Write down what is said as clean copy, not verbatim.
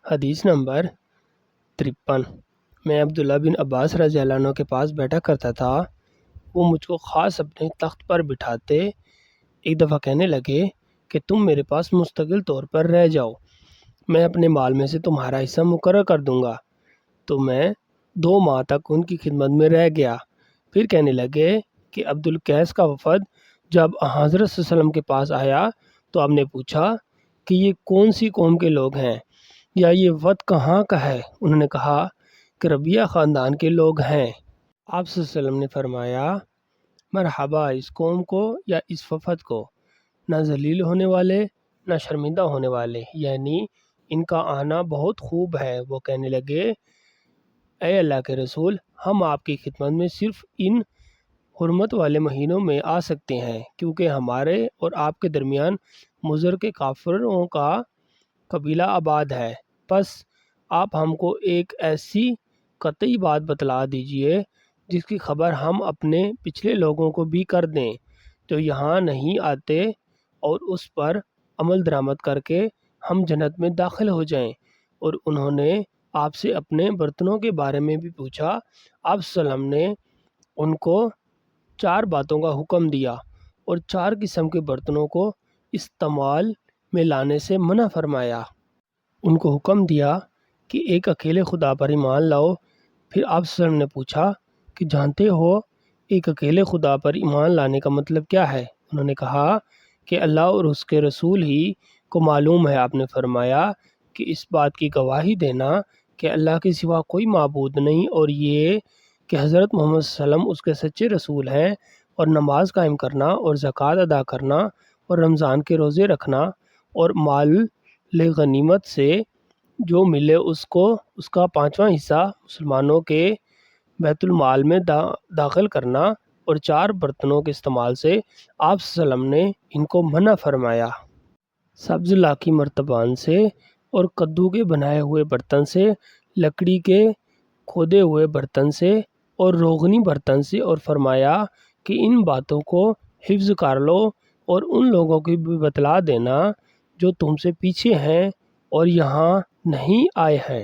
حدیث نمبر 53۔ میں عبداللہ بن عباس رضی اللہ عنہ کے پاس بیٹھا کرتا تھا۔ وہ مجھ کو خاص اپنے تخت پر بٹھاتے ایک دفعہ کہنے لگے کہ تم میرے پاس مستقل طور پر رہ جاؤ، میں اپنے مال میں سے تمہارا حصہ مقرر کر دوں گا۔ تو میں 2 ماہ تک ان کی خدمت میں رہ گیا۔ پھر کہنے لگے کہ عبدالقیس کا وفد جب حضرت صلی اللہ علیہ وسلم کے پاس آیا تو آپ نے پوچھا کہ یہ کون سی قوم کے لوگ ہیں یا یہ وفد کہاں کا ہے؟ انہوں نے کہا کہ ربیہ خاندان کے لوگ ہیں۔ آپ صلی اللہ علیہ وسلم نے فرمایا، مرحبا اس قوم کو یا اس وفد کو، نہ ذلیل ہونے والے نہ شرمندہ ہونے والے، یعنی ان کا آنا بہت خوب ہے۔ وہ کہنے لگے، اے اللہ کے رسول، ہم آپ کی خدمت میں صرف ان حرمت والے مہینوں میں آ سکتے ہیں، کیونکہ ہمارے اور آپ کے درمیان مضر کے کافروں کا قبیلہ آباد ہے۔ پس آپ ہم کو ایک ایسی قطعی بات بتلا دیجئے جس کی خبر ہم اپنے پچھلے لوگوں کو بھی کر دیں جو یہاں نہیں آتے، اور اس پر عمل درآمد کر کے ہم جنت میں داخل ہو جائیں۔ اور انہوں نے آپ سے اپنے برتنوں کے بارے میں بھی پوچھا۔ آپ صلی اللہ علیہ وسلم نے ان کو 4 باتوں کا حکم دیا اور 4 قسم کے برتنوں کو استعمال میں لانے سے منع فرمایا۔ ان کو حکم دیا کہ ایک اکیلے خدا پر ایمان لاؤ۔ پھر آپ صلی اللہ علیہ وسلم نے پوچھا کہ جانتے ہو ایک اکیلے خدا پر ایمان لانے کا مطلب کیا ہے؟ انہوں نے کہا کہ اللہ اور اس کے رسول ہی کو معلوم ہے۔ آپ نے فرمایا کہ اس بات کی گواہی دینا کہ اللہ کے سوا کوئی معبود نہیں، اور یہ کہ حضرت محمد صلی اللہ علیہ وسلم اس کے سچے رسول ہیں، اور نماز قائم کرنا اور زکوٰۃ ادا کرنا اور رمضان کے روزے رکھنا، اور مال غنیمت سے جو ملے اس کو اس کا 5واں حصہ مسلمانوں کے بیت المال میں داخل کرنا، اور 4 برتنوں کے استعمال سے آپ صلی اللہ علیہ وسلم نے ان کو منع فرمایا۔ سبز لاکی مرتبان سے اور کدو کے بنائے ہوئے برتن سے، لکڑی کے کھودے ہوئے برتن سے اور روغنی برتن سے، اور فرمایا کہ ان باتوں کو حفظ کر لو اور ان لوگوں کی بھی بتلا دینا جو تم سے پیچھے ہیں اور یہاں نہیں آئے ہیں۔